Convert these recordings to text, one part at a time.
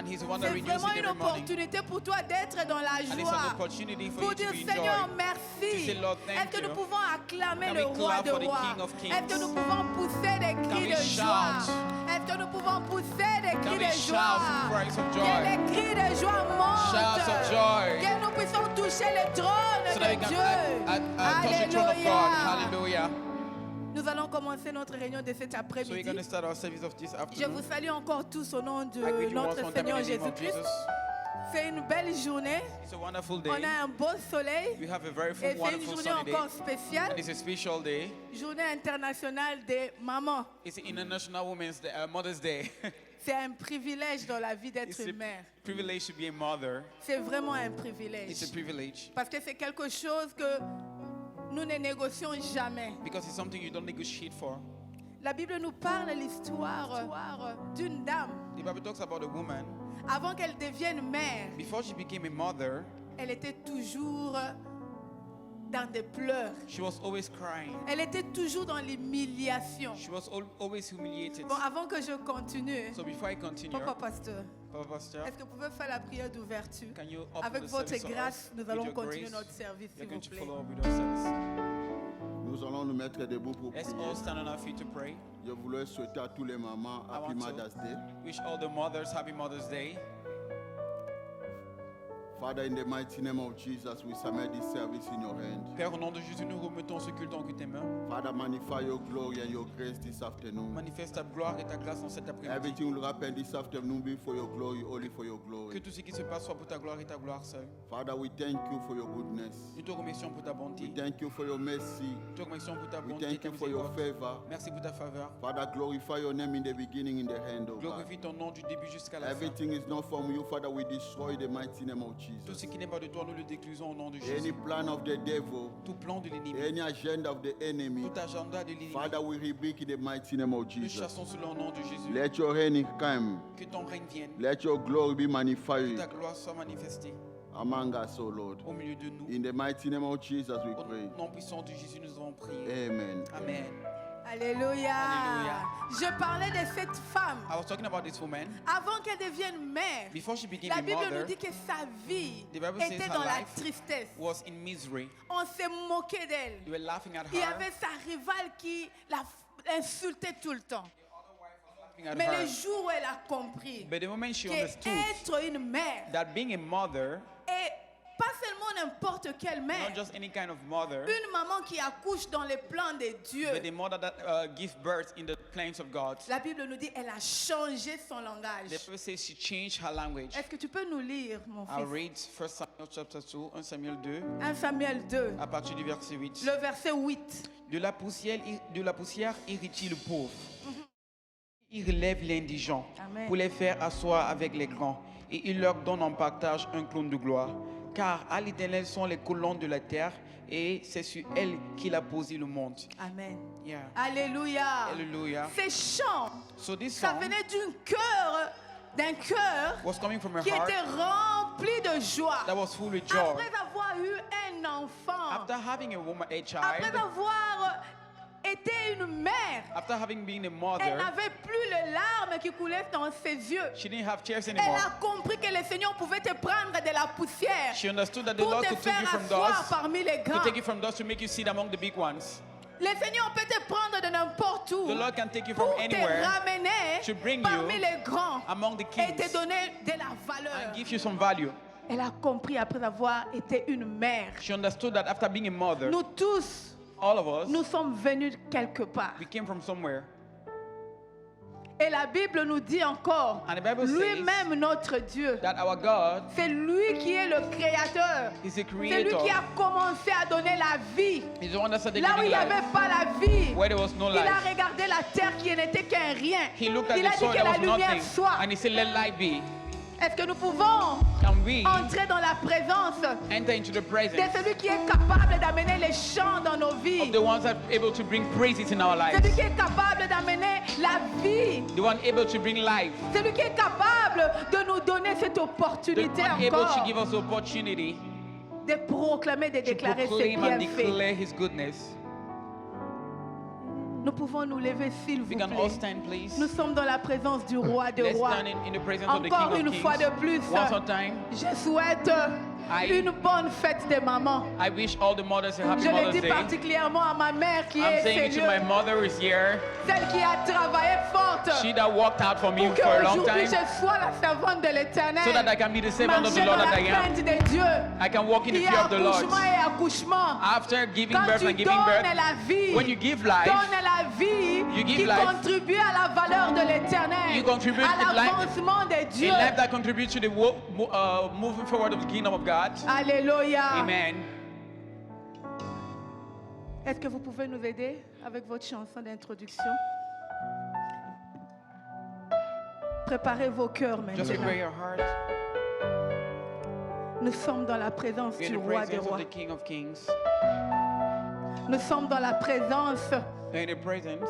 And He's the one that C'est renews vraiment it une every morning. opportunité pour toi d'être dans la And it's an joie. opportunity for Pour you to dire be Seigneur, enjoyed. merci. To say, Lord, thank Est-ce que you. nous pouvons acclamer Can le we roi clap de for the rois? King of Kings? Est-ce que nous pouvons pousser des Can cris we de joie? shout? Est-ce que nous pouvons pousser des Can cris we de shout joie? some cries of Que joy? les cris de joie montent. Shouts of joy. Que nous puissions toucher le trône So that we de can Dieu. touch the throne of God. Hallelujah. Nous allons commencer notre réunion de cet So we're après-midi. going to start our service of this Je afternoon. vous salue encore tous au nom de I greet you once notre more time in Seigneur the name of Jésus-Christ. Jesus. C'est une belle journée. It's a wonderful On day. a un beau soleil. We have a very Et c'est une wonderful journée sunny day. encore spéciale. And it's a special day. Journée internationale des mamans. It's International Women's Day, Mother's Day. C'est un privilège dans la vie d'être It's une mère. a privilege to be a mother. C'est vraiment un It's a privilège. privilege. Parce que c'est quelque chose que nous ne négocions jamais. Because it's something you don't negotiate for. La Bible nous parle l'histoire d'une dame. The Bible talks about a woman. Avant qu'elle devienne mère, Before she became a mother, elle était toujours dans des pleurs. she was always crying. Elle était toujours dans l'humiliation. She was always humiliated. Bon, avant que je continue, So before I continue, Papa Pasteur, Papa Pastor, est-ce que vous pouvez faire la prière d'ouverture? can you open Avec the votre service of grâce, us nous with allons your continuer grace? notre service, We're s'il going vous to plaît. follow up with our service. Nous allons nous mettre debout pour Let's prier. all stand on our feet to pray. Je voulais souhaiter à tous les mamans I Happy want to Mother's Day. wish all the mothers happy Mother's Day. Father, in the mighty name of Jesus, we submit this service in your hand. Père, au nom de Jésus, nous remettons ce culte entre tes mains. Father, magnify your glory and your grace this afternoon. Manifeste ta gloire et ta grâce en cet après-midi. Everything will happen this afternoon be for your glory, only for your Que glory. tout ce qui se passe soit pour ta gloire et ta gloire seule. Father, we thank you for your goodness. Nous te remercions pour ta We bonté. thank you for your mercy. Nous te remercions pour ta We bonté et thank ta you for your miséricorde. favor. Merci pour ta faveur. Father, glorify your name in the beginning, in the end, oh God. Glorifie ton nom du début jusqu'à la fin. Everything is not from you, Father. We destroy the mighty name of Tout Jesus. ce qui n'est pas de toi, nous le déclusons au nom de Any Jésus. plan of the devil, Tout plan de l'ennemi, any agenda of the enemy, tout agenda de l'ennemi, Father, we rebuke in the mighty name of nous Jesus. chassons sous le nom de Jésus. Let your reign come. Que ton règne vienne. Let your glory be Que magnified ta gloire soit manifestée among us, O Lord. au milieu de nous. In the mighty name of Jesus, we Au pray. nom puissant de Jésus, nous avons prié. Amen. Amen. Alléluia. Alléluia. Je parlais de cette femme. I was talking about this woman. Avant qu'elle devienne mère, Before she became la a Bible nous mother, dit que sa vie The Bible says était her dans la life tristesse. was in misery. On s'est moqué d'elle. You were laughing at Il y her. avait sa rivale qui l'insultait tout le temps. Laughing at Mais le her. jour où elle a compris But the moment she understood qu'être une mère that being a mother, et pas seulement n'importe quelle mère, not just any kind of mother, une maman qui accouche dans les plans de Dieu. but a mother that gives birth in the plans of God. La Bible nous dit elle a changé son The langage. Bible says she changed her language. Est-ce que tu peux nous lire, mon I'll fils? read 1 Samuel chapter 2, 1 Samuel 2, 1 Samuel 2, à partir du verset 8. le verset 8. De la poussière irrite le pauvre. Il relève l'indigent Amen. pour les faire asseoir avec les grands. Et il leur donne en partage un clone de gloire. Car à l'Éternel sont les colonnes de la terre et c'est sur elle qu'il a posé le monde. Amen. Yeah. Alléluia. Hallelujah. Ces chants, So this ça song venait d'un cœur was coming from her qui heart était rempli de joie. that was full with joy. Après avoir eu un enfant, After having a woman, a après child, avoir été une mère, after having been a elle mother, n'avait plus les larmes qui coulaient dans ses yeux. she didn't have tears Elle anymore. a compris que le Seigneur pouvait te prendre de la poussière She understood that the pour Lord te could take faire you from asseoir those, parmi les to grands. take you from those to make you sit among the big ones. Le Seigneur peut te prendre de n'importe où The Lord can take you from pour te anywhere ramener to bring parmi you les grands among the et te kings donner de la valeur. and give you some value. Elle a compris après avoir été une mère. She understood that after being a mother, Nous tous, all of us, nous sommes venus quelque part. we came from somewhere. Et la Bible nous dit encore, And the Bible says lui-même notre Dieu, that our God c'est lui qui est le créateur. is a C'est lui creator. qui a commencé à donner la vie. He's the one that started Là où il giving n'y avait life. pas la vie, Where there was no il a life, regardé la terre qui n'était qu'un rien. he looked at Il a the dit soil que that la was lumière nothing, soit. and he said, let light be. Est-ce que nous pouvons Can we entrer dans la présence enter into the presence de celui qui est capable d'amener les chants dans nos vies? of the ones that are able to bring praises in our Celui lives, qui est capable d'amener la vie? the one able to bring life, Celui qui est capable de nous donner cette the opportunité one able to encore give us the opportunity de proclamer, de to déclarer ses proclaim and bienfaits. declare his goodness. Nous pouvons nous lever, s'il vous We can all plaît. stand, please. Nous sommes dans la présence du roi des Let's rois. stand in the presence of the Encore King une of fois de Kings. plus, One more time. je souhaite une bonne fête des mamans. I wish all the mothers a happy Je le Mother's dis Day. particulièrement à ma mère qui I'm est saying it to my sérieuse, mother who is here. celle qui a travaillé forte She that walked out for me pour for a long qu'aujourd'hui time, je sois la servante de l'Éternel. so that I can be the servant of the Marcher Lord dans that la I am. crainte de Dieu. I can walk in the Il y fear a of the Lord. accouchement et accouchement. After giving Quand birth tu and giving donnes birth, la vie, when you give life, donne la vie you give qui life. contribue à la valeur de l'Éternel, You contribute à with life. l'avancement de a Dieu. life that contributes to the moving forward of the kingdom of God. Alléluia. Amen. Est-ce que vous pouvez nous aider avec votre chanson d'introduction? Préparez vos cœurs Just prepare maintenant. your heart. Nous sommes dans la présence We're du in the roi des presence rois. of the King of Kings. Nous sommes dans la présence We're in the presence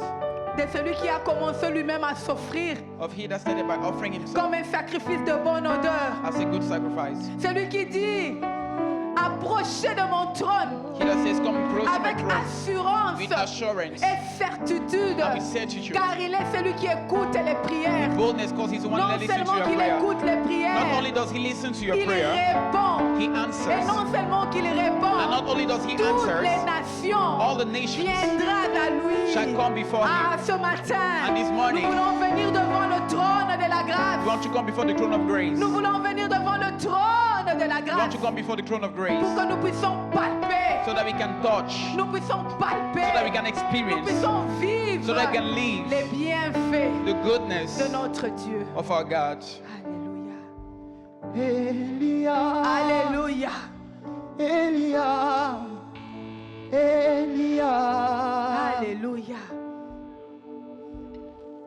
de celui qui a commencé lui-même à s'offrir of He that started by offering Himself comme un sacrifice de bonne odeur. as a good sacrifice. Celui qui dit, approchez de mon trône He that says, "Come close to my avec throne assurance with assurance et certitude, and with certitude." car il est celui qui écoute les prières. Boldness, because He's the one Non that listens to seulement your qu'il prayer. écoute les Not prières, only does He listen to your il prayer, répond. He Et answers. non seulement qu'il répond, And not only does He toutes les answer, nations all the nations viendront à lui. shall come before Ah, Him. ce matin, And this morning, nous voulons venir devant le trône de la We grâce. want to come before the throne of grace. Nous voulons venir devant le trône de la We want grâce to come before the throne of grace pour que nous puissions palper, so that we can touch, nous puissions so that we palper, can nous experience, puissions vivre so that we can live les bienfaits the goodness de notre Dieu. of our God. Alléluia. Alléluia. Elia, Elia, Alléluia.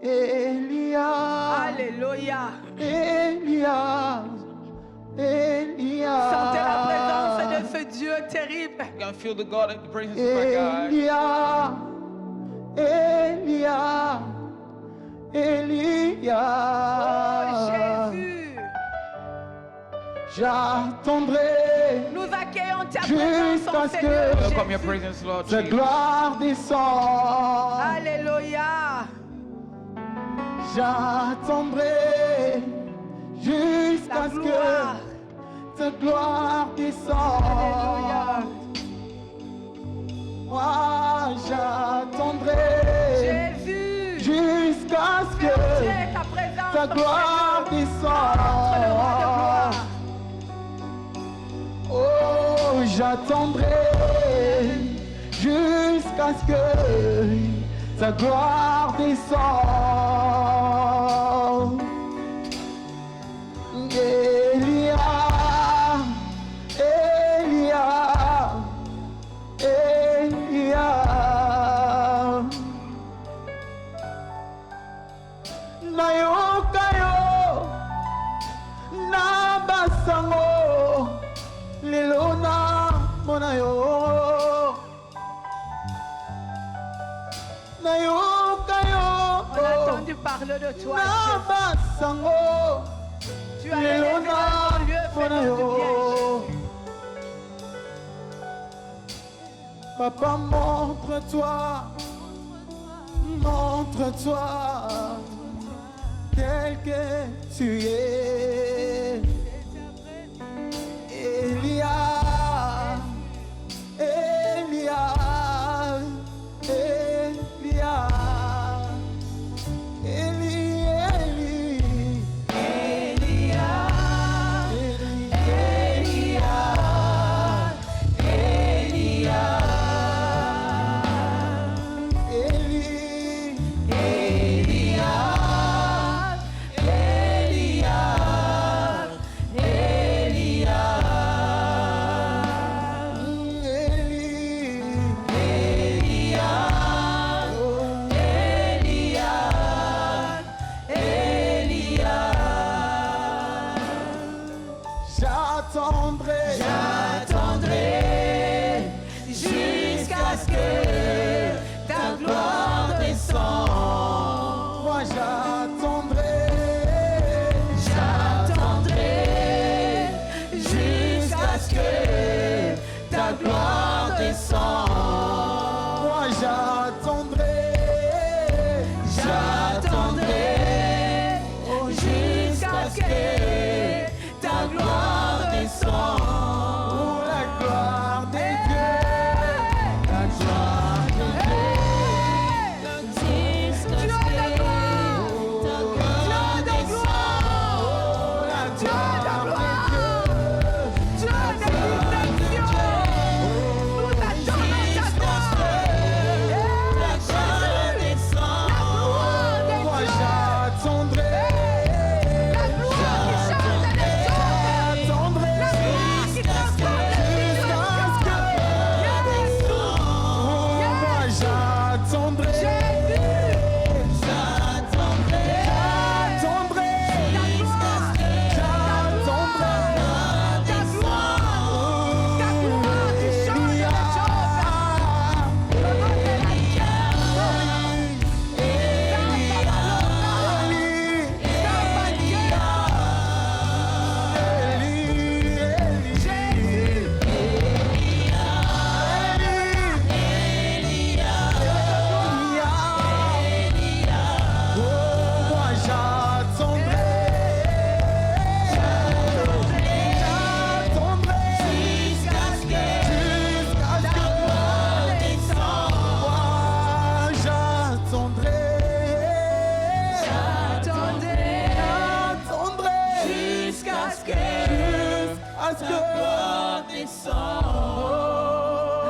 Elia, Alléluia. Elia, Elia. Sentez la présence de ce Dieu terrible. You can feel the presence of our God. Elia, Elia, Elia. Oh Jésus, J'attendrai nous accueillons ta présence, jusqu'à en ce Seigneur que Welcome your Jésus. presence, Lord ta Jesus. gloire descende. Alléluia. J'attendrai jusqu'à La ce gloire. que ta gloire descende. Alléluia. Moi, j'attendrai Jésus, jusqu'à ce fais que entrer ta présence, ta en gloire Seigneur. Entre le roi de descende. gloire. Oh, j'attendrai jusqu'à ce que ta gloire descende. Elia, Elia, Elia. Nayoka yo, na basango, lelo na mona yo. Nayoka On a yo, entendu parler de toi, na basango, Jésus. Tu as lelo élevé na notre lieu, mona fais-nous du bien. yo. Papa, montre-toi, montre-toi, tel que tu es. Elia, Elia, Elia, Eli, Eli, Elia, Elia, Elia, Eli, Elia, J'attendrai jusqu'à ce que ta gloire descende. Moi j'attendrai jusqu'à ce que ta gloire descende. Moi j'attendrai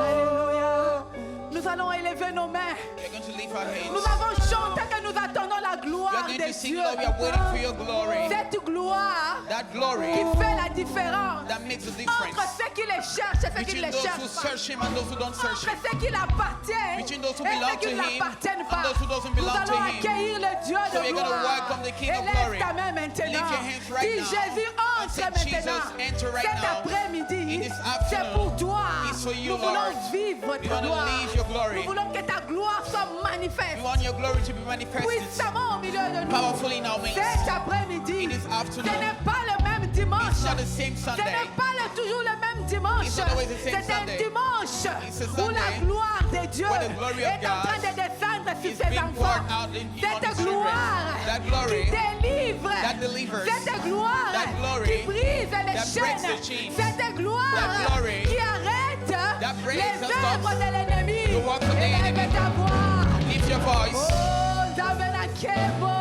Alléluia. Nous allons élever nos mains. We're going to lift our hands. Nous avons chanté que nous attendons la We are gloire going de to sing, Dieu. Lord, we are waiting for your glory. Cette gloire That qui glory fait la différence that makes a entre difference ceux qui les cherchent et ceux qui between ne les those who cherchent pas. search him and those who don't search Entre him. ceux qui l'appartiennent Between those who et belong ceux qui to ne him l'appartiennent and pas. those who doesn't Nous belong to allons him. accueillir le Dieu So de we're going to gloire. welcome the King of Élève glory. ta main maintenant. Lift your hands right Si now. Jésus And entre say, maintenant, Jesus, enter right cet now. après-midi, In this c'est afternoon, pour toi. it's for you, Nous voulons Lord. vivre We ta want to gloire. live your glory. Nous voulons que ta gloire soit We manifeste want your glory to be manifested puissamment au milieu de nous. powerfully in our midst. Cet après-midi, In this ce afternoon, n'est pas le même dimanche. it's not the same Ce Sunday. n'est pas toujours le même dimanche. It's not always the same C'est un Sunday. dimanche It's a où la Sunday gloire de Dieu where the glory of est en train God de descendre sur is ses being enfants. poured out on Cette his children. gloire That glory qui délivre. that delivers. Cette gloire That glory qui brise les that breaks chaînes. the chains. Cette gloire That glory qui arrête that breaks les and œuvres stops de l'ennemi. the works of the Élève enemy. ta voix. Lift your voice. Oh, Zabenakebo.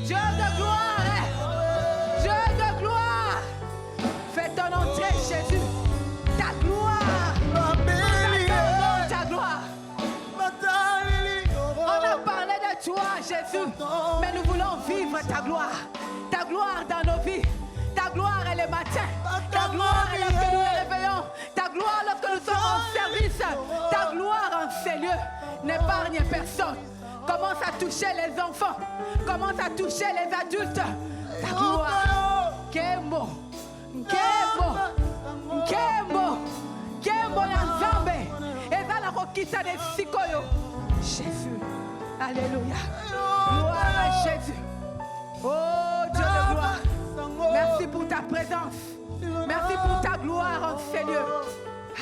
Dieu de gloire. Dieu de gloire. Fais ton entrée, Jésus. Ta gloire. Nous attendons ta gloire. On a parlé de toi, Jésus. Mais nous voulons vivre ta gloire. Ta gloire dans nos vies. Ta gloire est le matin. Ta gloire est lorsque nous nous réveillons. Ta gloire lorsque nous sommes en service. Ta gloire en ces lieux. N'épargne personne. Commence à toucher les enfants. Commence à toucher les adultes. Ta gloire. Kembo. Kembo. Kembo. Kembo Nzambe. Ezala kokita de sikoyo. Jésus. Alléluia. Gloire à Jésus. Oh Dieu de gloire. Merci pour ta présence. Merci pour ta gloire en ces lieux.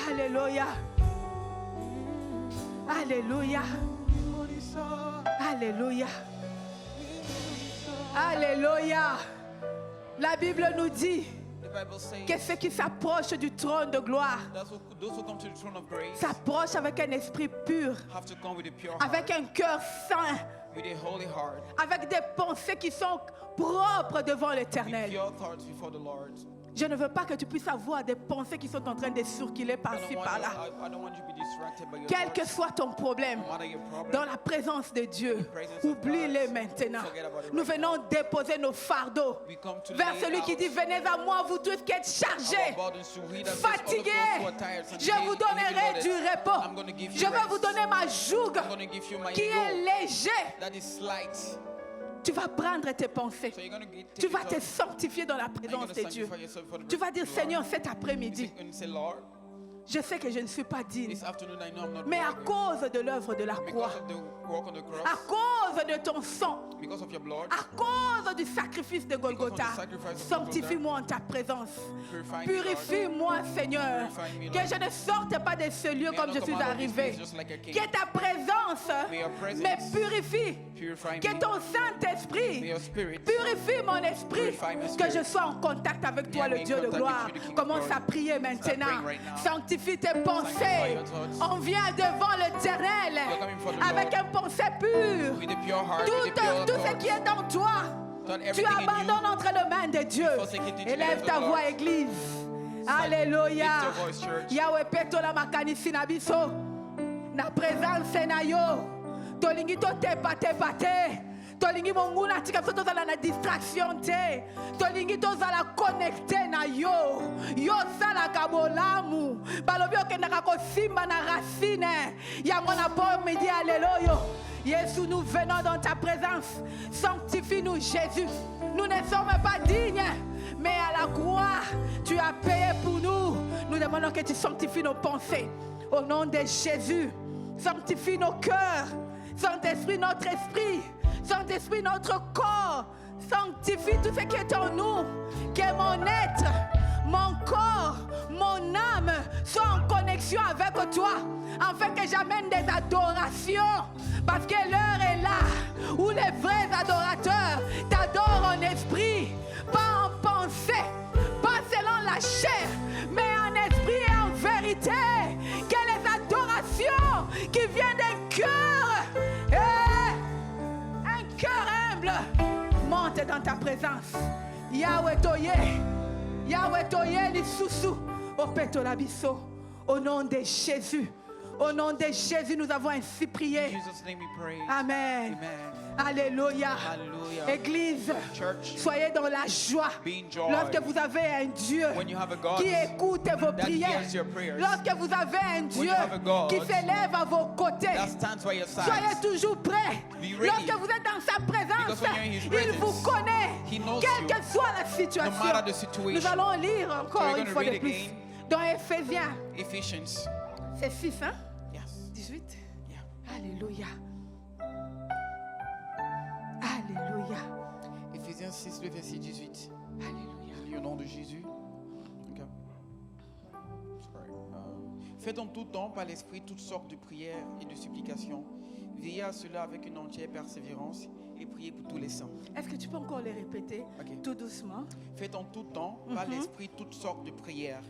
Alléluia. Alléluia. Alléluia. Alléluia. La Bible nous dit The Bible says que ceux qui s'approchent du trône de gloire those who come to the throne of grace s'approchent avec un esprit pur, have to come with a pure heart, avec un cœur saint, with a holy heart, avec des pensées qui sont propres devant with l'Éternel. pure thoughts before the Lord. Je ne veux pas que tu puisses avoir des pensées qui sont en train de circuler I par-ci, don't par-là. want you to be distracted by your Quel que thoughts. soit ton problème, No matter your problem, dans la présence de Dieu, oublie-les maintenant. Nous venons déposer nos fardeaux we come to vers lay celui qui out dit, venez à moi, vous tous qui êtes chargés, our burdens to He that says, all of fatigués. those who are tired and Je vous heavy donnerai loaded, du repos. I'm going to give Je you vais vous rest. donner ma joug I'm going to give you my qui est yoke léger. that is slight. Tu vas prendre tes pensées. So you're going to take Tu it vas up. te sanctifier dans la And you're présence going to de Dieu. sanctify yourself for the Tu vas dire, presence of the Seigneur, Lord. cet après-midi, And say, Lord, je sais que je ne suis pas digne, this afternoon I know I'm not mais à worthy. cause de l'œuvre de la croix, Because of the work on the à cross, cause de ton sang, because of your blood, à cause du sacrifice de Golgotha, Because of the sacrifice of sanctifie-moi en ta présence. purify me, Lord. Purifie-moi, Seigneur, Purify me, que Lord. je ne sorte pas de ce lieu May I comme not je come suis out of this arrivé. place just like I came. Que ta présence May your presence me purifie. Purify Que me. ton May Saint-Esprit your spirit purifie mon esprit. Purify my Que spirit. je sois en contact avec toi, May I le be in Dieu de contact gloire. with you, the King of Commence glory. à prier maintenant. praying right now. Sanctifie tes Sanctify pensées. your thoughts. On vient devant l'Éternel You're coming before the avec Lord. une pensée pure. with a pure heart, Tout, with a pure tout ce thought. qui est en toi, Turn tu everything in you abandonnes entre les mains de Dieu. forsaking the Élève of ta the voix, Lord. Église. Alléluia. Lift your voice, church. Yahweh petola makanisi na biso. Na présence na yo. Tolingi to tepa tepa te. Tolingi monguna tika biso tozala na distraction te. Tolingi tozala connecté na yo. Yo salaka bolamu. Balobi okendaka kosimba na racine. Yango na po midi alléluia. Jésus, nous venons dans ta présence. Sanctifie-nous, Jésus. Nous ne sommes pas dignes, mais à la croix, tu as payé pour nous. Nous demandons que tu sanctifies nos pensées. Au nom de Jésus, sanctifie nos cœurs. Saint-Esprit, notre esprit. Saint-Esprit, notre corps. Sanctifie tout ce qui est en nous. Que mon être, mon corps, mon âme soient en connexion avec toi. Afin que j'amène des adorations. Parce que l'heure est là où les vrais adorateurs t'adorent en esprit, pas en pensée, pas selon la chair, mais en esprit et en vérité. Que les adorations qui viennent d'un cœur, un cœur humble, montent dans ta présence. Yahweh Toye, l'Issousou, au Pétolabiso, au nom de Jésus. Au nom de Jésus, nous avons ainsi prié. In Jesus' name we pray. Amen. Amen. Alléluia. Hallelujah. Église, Church, soyez dans la joie. be in joy. Lorsque vous avez un Dieu When you have a God qui écoute vos that prières. hears your prayers. Lorsque vous avez un Dieu you have a God qui s'élève à vos côtés. that stands by your side. Soyez toujours prêts. Be ready. Lorsque vous êtes dans sa présence, Because when you're in his il presence, vous connaît. he knows Quelle you. que soit la situation. No matter the situation. Nous allons lire encore So we're une gonna fois de read plus. again. Dans Éphésiens, Ephesians. c'est 6, hein? Yes. 18. Yeah. Alléluia. Alléluia. Ephésiens 6, le verset 18. Alléluia. Au nom de Jésus. Okay. Sorry. Faites en tout temps par l'esprit toutes sortes de prières et de supplications. Veillez à cela avec une entière persévérance et priez pour tous les saints. Est-ce que tu peux encore les répéter Ok. tout doucement? Faites en tout temps par l'esprit toutes sortes de prières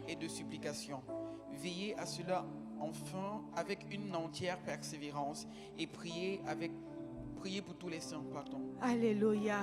et de supplications. Veillez à cela enfin avec une entière persévérance et priez pour tous les saints. Pardon. Alléluia.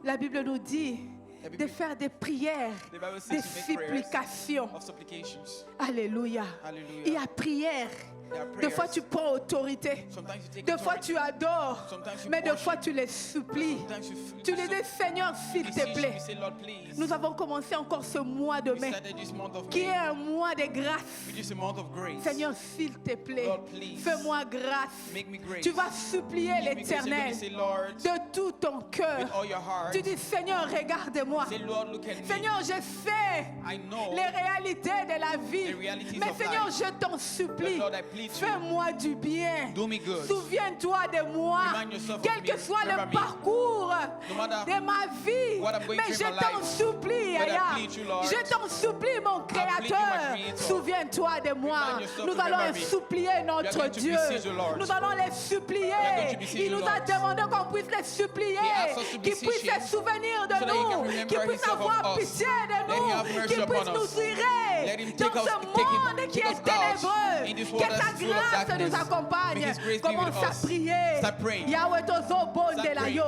La Bible nous dit La Bible- de faire des prières, The Bible says des to make prayers supplications. of supplications. Alléluia. Hallelujah. Il y a prière. There are Des fois prayers. tu prends autorité. Sometimes you take Des fois authority. tu adores. Sometimes you Mais des worship. fois tu les supplies. Sometimes Tu les dis, Seigneur, s'il te beseech, plaît. you say, Lord, please. Nous avons commencé encore ce mois de We mai, started this month of qui est May, un mois de grâce. which is a month of grace. Seigneur, s'il te plaît, Lord, please. fais-moi grâce. Make me grace. Tu vas supplier Give me grace. You're l'Éternel going to say, Lord, de tout ton cœur. with all your heart. Tu dis, Seigneur, regarde-moi. Say, Lord, look at me. Seigneur, je sais I know les réalités de la vie. the realities Mais of Seigneur, life. je t'en supplie. But Lord, I plead to you. Fais-moi du bien. Do me good. Souviens-toi de moi. Remind yourself of Quel me. que soit Remember le me. parcours No matter de ma vie. what I'm going Mais through je in my t'en life. supplie, But I Aya. plead you, Lord. Je t'en supplie, mon plead you, my Créateur. Creator. Souviens-toi de moi. Remind yourself, Nous allons remember me. supplier We are notre going to Dieu. beseech the Lord. Nous allons les We are going supplier. to beseech Il the nous a Lord. demandé qu'on puisse les supplier. He asked us to Qu'il beseech puisse him se souvenir de so that he can nous. remember Qu'il puisse himself of avoir us. pitié de Let him have nous. mercy Qu'il upon puisse us. nous tirer Let him dans take us- ce monde qui take est us out ténébreux. in this world Que that ta is full of grâce darkness. nous accompagne. May his grace be Commence with à us. prier. Start praying. Yahweh tozo bon Start de la praying. yo.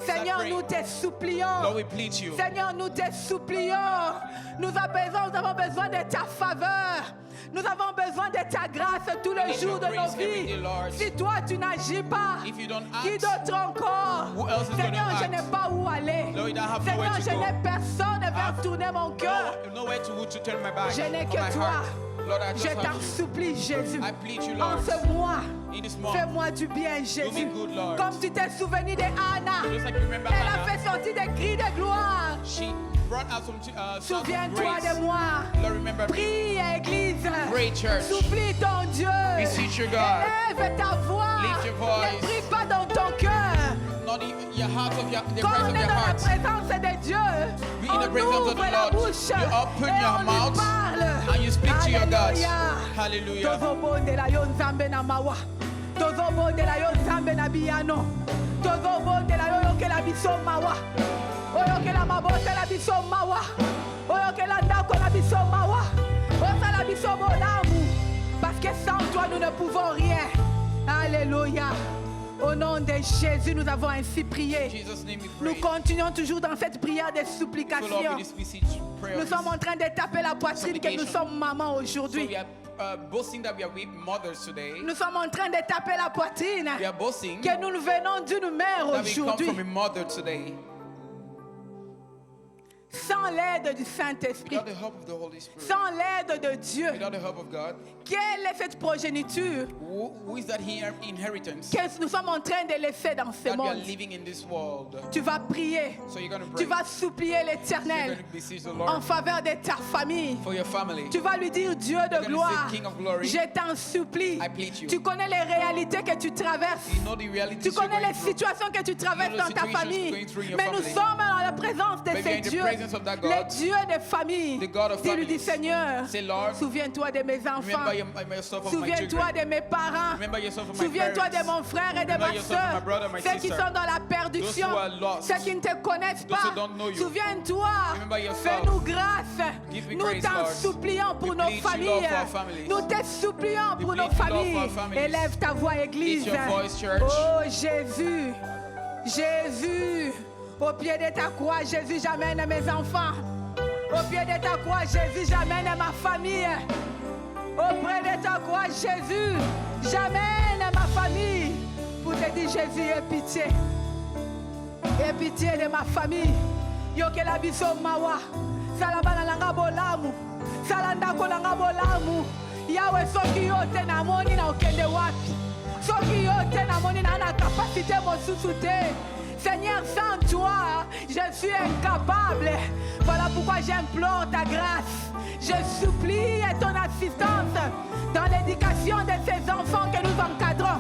Start Seigneur, praying. nous te supplions. Lord, we plead you. Seigneur, nous te supplions. Nous avons besoin de ta faveur. Nous avons besoin de ta grâce tous les need jours your de nos grace every vies. day, Lord. Si toi tu n'agis pas, If you don't qui act, d'autre encore? who else is Seigneur, gonna je act? n'ai pas où aller. Lord, I have Seigneur, nowhere to je go. n'ai personne vers have tourner mon cœur. Nowhere to turn my back. Je n'ai on que my toi. heart. Lord, I Je just t'en have you. supplie, Jésus. I plead you, En Lord. ce mois, In this month, fais-moi du bien, Jésus. good, Lord. Comme tu t'es souvenu de Anna. just like you remember Elle a Hannah, fait sortir des cris de gloire. she brought out some songs of Souviens-toi grace. de moi. Lord, remember me. Prie, Église. Pray, church. Supplie ton Dieu. Beseech your God. Élève ta voix. Lift your voice. Ne prie pas dans ton cœur. Not your heart of the Quand praise on of est your dans la heart. présence de Dieu, Be in the on presence of ouvre the la Lord. bouche You open et your on lui mouth parle. and you speak to your God. Alléluia. Hallelujah. Tozobondela yo nzambe na mawa. Tozobondela yo nzambe na biyano. Tozobondela yo yokela biso mawa. Oyokela mabotela biso mawa. Oyokela ndako na biso mawa. Osala biso bolamu. Parce que sans toi nous ne pouvons rien. Alléluia. Au nom de Jésus, nous avons ainsi In prié. Jesus' name we Nous pray. continuons toujours dans cette prière de So Lord, supplication. with this message, prayer, Nous sommes en train de taper la poitrine que nous sommes mamans so aujourd'hui. we are boasting that we are with mothers today. Nous sommes en train de taper la poitrine We are boasting que nous venons d'une mère that we come aujourd'hui. from a mother today. Sans l'aide du Saint-Esprit, Without the help of the Holy Spirit, sans l'aide de Dieu, without the help of God, quelle est cette progéniture who is that inheritance que nous sommes en train de laisser dans ce that we are monde? living in this world? Tu vas prier, So you're going to tu pray. vas supplier You're l'Éternel going to beseech the en Lord faveur de ta famille. for your family. Tu vas lui dire, Dieu de gonna gloire, say, King of glory, je t'en supplie. I plead you. Tu connais les réalités que tu traverses. You know the realities Tu you're connais going les through. situations que tu traverses You know dans the ta situations famille. going through in your Mais nous family. sommes dans la présence de But we are ces in the dieux, presence of that God, les dieux des familles. the God of Dis-lui, dis families. Seigneur, Say, Lord, souviens-toi de mes enfants. remember yourself of my Souviens-toi children. de mes parents. Remember yourself of my Souviens-toi de parents. mon frère et de Remember ma yourself of my soeur. brother, my Ceux qui sister. sont dans la perdition. Those who are lost. Ceux qui ne te connaissent Those pas. who don't know you. Souviens-toi. Remember yourself. Fais-nous grâce. Give me Nous grace, t'en Lord. supplions pour We nos plead you, Lord, familles. for our families. Nous te supplions pour We nos plead you, Lord, familles. for our families. Élève ta voix, Église. Lift your voice, church. Oh Jésus. Jésus. Au pied de ta croix, Jésus, j'amène mes enfants. Au pied de ta croix, Jésus, j'amène ma famille. Auprès de ta croix, Jésus, j'amène ma famille. Pour te dire, Jésus, aie pitié. Aie pitié de ma famille. Yo que la biso mawa. Salabana langa bolamu. Salanda kolanga bolamu. Yawe soki yote na moni na okende wapi. Soki yote na moni na na capacité mosusu te. Seigneur, sans toi, je suis incapable. Voilà pourquoi j'implore ta grâce. Je supplie ton assistance dans l'éducation de ces enfants que nous encadrons,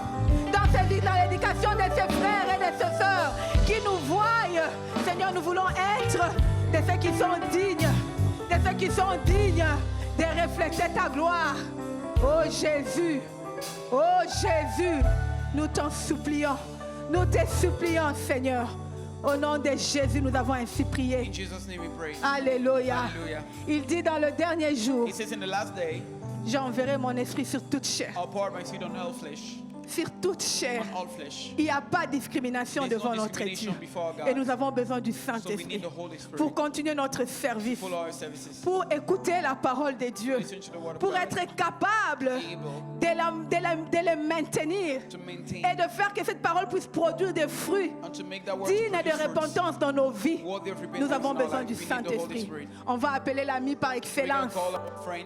dans l'éducation de ces frères et de ces sœurs qui nous voient. Seigneur, nous voulons être de ceux qui sont dignes, de ceux qui sont dignes de refléter ta gloire. Oh Jésus, nous t'en supplions. Nous te supplions, Seigneur. Au nom de Jésus, nous avons ainsi prié. In Jesus' name we pray. Alléluia. Hallelujah. Il dit dans le dernier jour, He says in the last day, j'enverrai mon esprit sur toute chair. I'll pour out my spirit on all flesh. Sur toute chair. On all flesh. Il n'y a pas de discrimination There's no devant notre Dieu. discrimination before God. Et nous avons besoin du So we Saint-Esprit need the Holy Spirit pour continuer notre service, for our services. pour écouter la parole de Dieu, Listen to the word of pour God. être capable de le maintenir To maintain et de faire que cette parole puisse produire des fruits and to make that word dignes de produce fruits. repentance dans nos vies. Worthy of repentance Nous avons in our besoin life. du We need the Holy Saint-Esprit. Spirit. On va appeler l'ami par We're going excellence. to call our friend